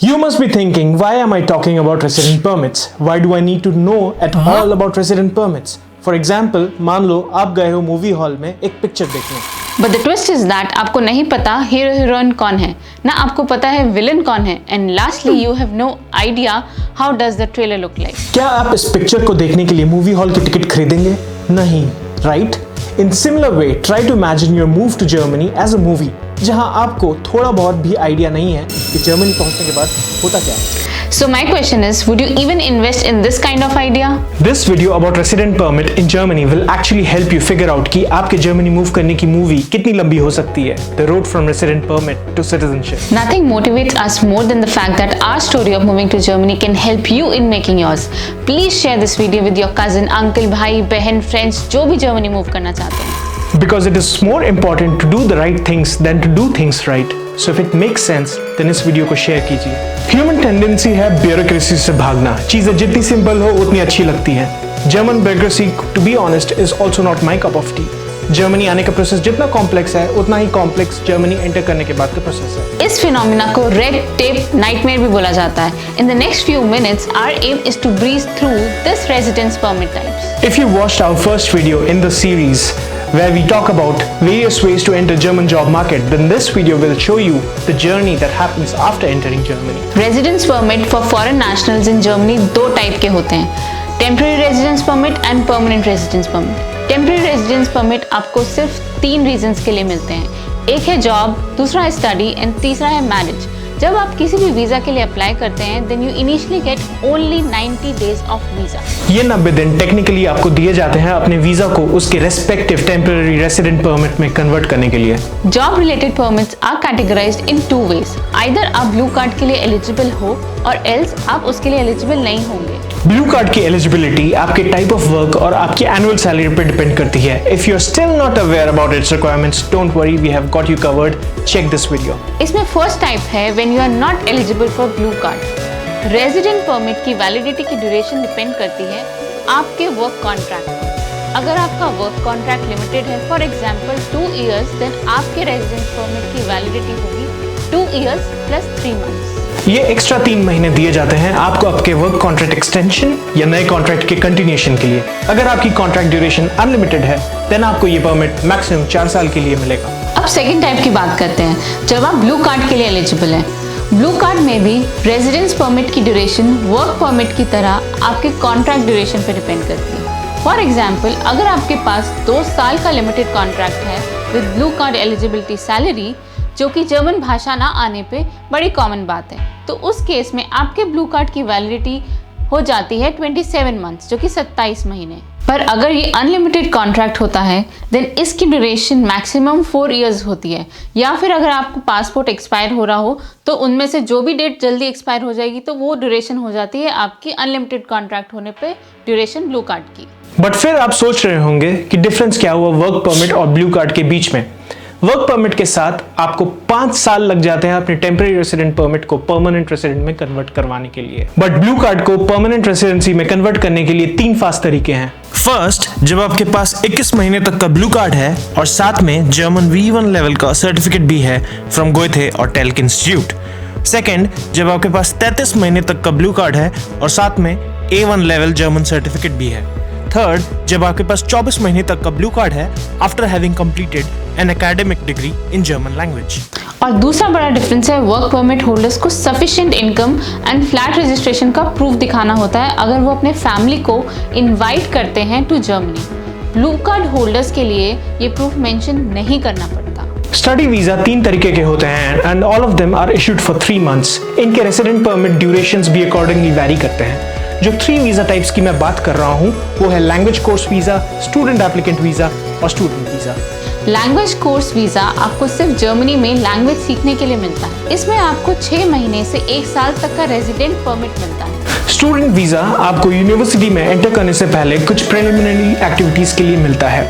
You must be thinking, why am I talking about resident permits? Why do I need to know at all about resident permits? For example, मान लो आप गए हो movie hall में एक picture देखने. But the twist is that आपको नहीं पता हीरो हीरोइन कौन है, ना आपको पता है विलन कौन है, and lastly you have no idea how does the trailer look like. क्या आप इस पिक्चर को देखने के लिए मूवी हॉल की टिकट खरीदेंगे? नहीं, right? In similar way, try to imagine your move to Germany as a movie, जहां आपको थोड़ा बहुत भी आइडिया नहीं है कि जर्मनी पहुंचने के बाद होता क्या है. So my question is, would you even invest in this kind of idea? This video about resident permit in Germany will actually help you figure out कि आपके जर्मनी मूव करने की मूवी कितनी लंबी हो सकती है. The road from resident permit to citizenship. Nothing motivates us more than the fact that our story of moving to Germany can help you in making yours. Please share this video with your cousin, uncle, भाई, बहन, friends जो भी Germany move करना चाहते हैं. Because it is more important to do the right things than to do things right. So if it makes sense, then इस video को share कीजिए. Human tendency है ब्यूरोक्रेसी से भागना. चीजें जितनी सिंपल हो उतनी अच्छी लगती हैं. German bureaucracy, to be honest, is also not my cup of tea. Germany आने का प्रोसेस जितना कॉम्प्लेक्स है उतना ही कॉम्प्लेक्स जर्मनी एंटर करने के बाद का प्रोसेस है. इस फिनोमिना को रेड टेप नाइटमेयर भी बोला जाता है. In the next few minutes, our aim is to breeze through this residence permit types. If you watched our first video in the series where we talk about various ways to enter German job market, then this video will show you the journey that happens after entering Germany. Residence permit for foreign nationals in Germany दो type के होते हैं, temporary residence permit and permanent residence permit. Temporary residence permit आपको सिर्फ 3 reasons के लिए मिलते हैं. एक है जॉब, दूसरा है स्टडी एंड तीसरा है मैरिज. जब आप किसी भी वीजा के लिए अप्लाई करते हैं, then you initially get only 90 days of visa. ये 90 दिन टेक्निकली आपको दिए जाते हैं अपने वीजा को उसके रेस्पेक्टिव टेम्पररी रेसिडेंट परमिट में कन्वर्ट करने के लिए. Job related permits are categorised in 2 ways. Either आप ब्लू कार्ड के लिए एलिजिबल हो और एल्स आप उसके लिए एलिजिबल नहीं होंगे. ब्लू कार्ड की एलिजिबिलिटी आपके टाइप ऑफ वर्क और आपकी एनुअल सैलरी पर डिपेंड करती है. If you are still not aware about its requirements, don't worry, we have got you covered. Check this video. इसमें फर्स्ट टाइप है when you are not eligible for blue card. Resident permit की validity की duration depend करती है आपके work contract पर. अगर आपका वर्क कॉन्ट्रैक्ट लिमिटेड है, फॉर एग्जाम्पल 2 years, देन आपके रेजिडेंट परमिट की वैलिडिटी होगी 2 years plus 3 months. ये एक्स्ट्रा 3 महीने दिए जाते हैं आपको आपके वर्क कॉन्ट्रैक्ट एक्सटेंशन या नए कॉन्ट्रैक्ट के कंटिन्यूएशन के लिए. अगर आपकी कॉन्ट्रैक्ट ड्यूरेशन अनलिमिटेड है, देन आपको ये परमिट मैक्सिमम 4 साल के लिए मिलेगा. अब सेकेंड टाइप की बात करते हैं, जब आप ब्लू कार्ड के लिए एलिजिबल हैं. ब्लू कार्ड में भी रेजिडेंस परमिट की ड्यूरेशन वर्क परमिट की तरह आपके कॉन्ट्रैक्ट ड्यूरेशन पर डिपेंड करती है. फॉर एग्जाम्पल, अगर आपके पास 2 साल का लिमिटेड कॉन्ट्रैक्ट है with blue card eligibility salary, जो कि जर्मन भाषा ना आने पे बड़ी कॉमन बात है, तो उस केस में आपके ब्लू कार्ड की वैलिडिटी हो जाती है 27 मंथ्स, जो कि 27 महीने. पर अगर ये अनलिमिटेड कॉन्ट्रैक्ट होता है, देन इसकी ड्यूरेशन मैक्सिमम 4 years होती है. या फिर अगर आपको पासपोर्ट एक्सपायर हो रहा हो तो उनमें से जो भी डेट जल्दी एक्सपायर हो जाएगी, तो वो ड्यूरेशन हो जाती है आपकी अनलिमिटेड कॉन्ट्रैक्ट होने पे ड्यूरेशन ब्लू कार्ड की. बट फिर आप सोच रहे होंगे कि डिफरेंस क्या हुआ वर्क परमिट और ब्लू कार्ड के बीच में. वर्क परमिट के साथ आपको 5 साल लग जाते हैं अपने टेम्पररी रेसिडेंट परमिट को परमानेंट रेसिडेंट में कन्वर्ट करवाने के लिए. बट ब्लू कार्ड को परमानेंट रेसिडेंसी में कन्वर्ट करने के लिए 3 फास्ट तरीके हैं. फर्स्ट, जब आपके पास 21 महीने तक का ब्लू कार्ड है और साथ में जर्मन V1 लेवल का सर्टिफिकेट भी है फ्रॉम गोएथे और टेल्क इंस्टीट्यूट. सेकेंड, जब आपके पास 33 महीने तक का ब्लू कार्ड है और साथ में A1 लेवल जर्मन सर्टिफिकेट भी है. थर्ड, जब आपके पास 24 महीने तक का ब्लू कार्ड है after having completed an academic degree in German language. और दूसरा बड़ा डिफरेंस है वर्क परमिट होल्डर्स को sufficient income and flat registration का प्रूफ दिखाना होता है अगर वो अपने फैमिली को इनवाइट करते हैं to Germany. Blue card holders के लिए ये प्रूफ मेंशन नहीं करना पड़ता. स्टडी वीजा 3 तरीके के होते हैं and all of them are issued for 3 months. इनके रेसिडेंट परमिट ड्यूरेशंस भी अकॉर्डिंगली वैरी करते हैं. जो 3 वीजा टाइप्स की मैं बात कर रहा हूँ वो है language course visa, student applicant visa और student visa. Language course visa आपको सिर्फ जर्मनी में लैंग्वेज सीखने के लिए मिलता है. इसमें आपको 6 महीने से 1 साल तक का रेजिडेंट परमिट मिलता है. स्टूडेंट वीजा आपको यूनिवर्सिटी में एंटर करने से पहले कुछ प्रिलिमिनरी एक्टिविटीज के लिए मिलता है.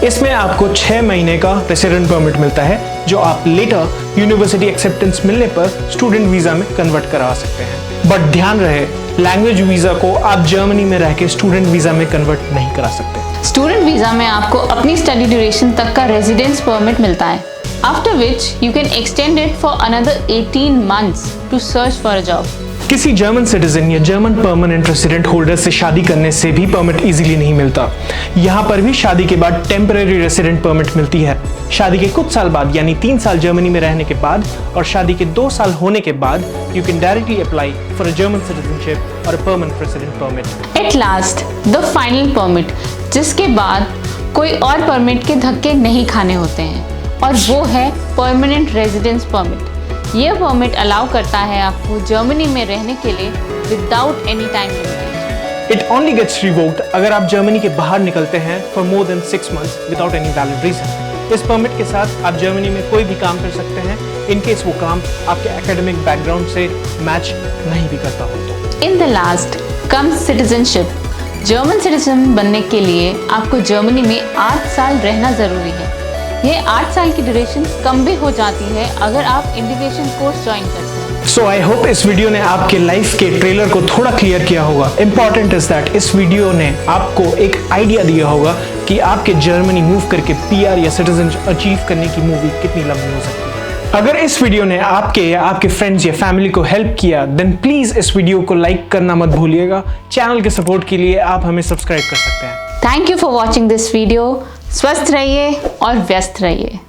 इसमें आपको 6 महीने का रेसिडेंट परमिट मिलता है जो आप लेटर यूनिवर्सिटी एक्सेप्टेंस मिलने पर स्टूडेंट वीजा में कन्वर्ट करा सकते हैं. बट ध्यान रहे, लैंग्वेज वीजा को आप जर्मनी में रह के स्टूडेंट वीजा में कन्वर्ट नहीं करा सकते. स्टूडेंट वीज़ा में आपको अपनी स्टडी ड्यूरेशन तक का रेजिडेंस परमिट मिलता है. after which you can extend it for another 18 months to search for a job. किसी जर्मन सिटीजन या जर्मन परमानेंट रेसिडेंट होल्डर से शादी करने से भी परमिट इजीली नहीं मिलता। यहाँ पर भी शादी के बाद टेम्पररी रेसिडेंट परमिट मिलती है। शादी के कुछ साल बाद यानी 3 साल जर्मनी में रहने के बाद और शादी के 2 साल होने के बाद you can directly apply for a German citizenship or a permanent resident permit. At last the final permit, जिसके बाद कोई और परमिट के धक्के नहीं खाने होते हैं, और वो है परमानेंट रेजिडेंस परमिट। ये परमिट अलाउ करता है आपको जर्मनी में रहने के लिए without any time limitation. It only gets revoked अगर आप जर्मनी के बाहर निकलते हैं for more than 6 months without any valid reason. इस परमिट के साथ आप जर्मनी में कोई भी काम कर सकते हैं इन केस वो काम आपके एकेडमिक बैकग्राउंड से मैच नहीं भी करता हो तो। In the last comes citizenship. German citizen बनने के लिए आपको जर्मनी में 8 साल रहना जरूरी है। ये 8 साल की ड्यूरेशन कम भी हो जाती है अगर आप इंटीग्रेशन कोर्स ज्वाइन करते हैं। सो आई होप इस वीडियो ने आपके लाइफ के ट्रेलर को थोड़ा क्लियर किया होगा। इंपॉर्टेंट इज दैट इस वीडियो ने आपको एक आइडिया दिया होगा कि आपके जर्मनी मूव करके PR या सिटीजन अचीव करने की मूवी कितनी लंबी हो सकती है। अगर इस वीडियो ने आपके या आपके फ्रेंड्स या फैमिली को हेल्प किया देन प्लीज इस वीडियो को लाइक करना मत भूलिएगा। चैनल के सपोर्ट के लिए आप हमें सब्सक्राइब कर सकते हैं। Thank you for watching this video. स्वस्थ रहिए और व्यस्त रहिए।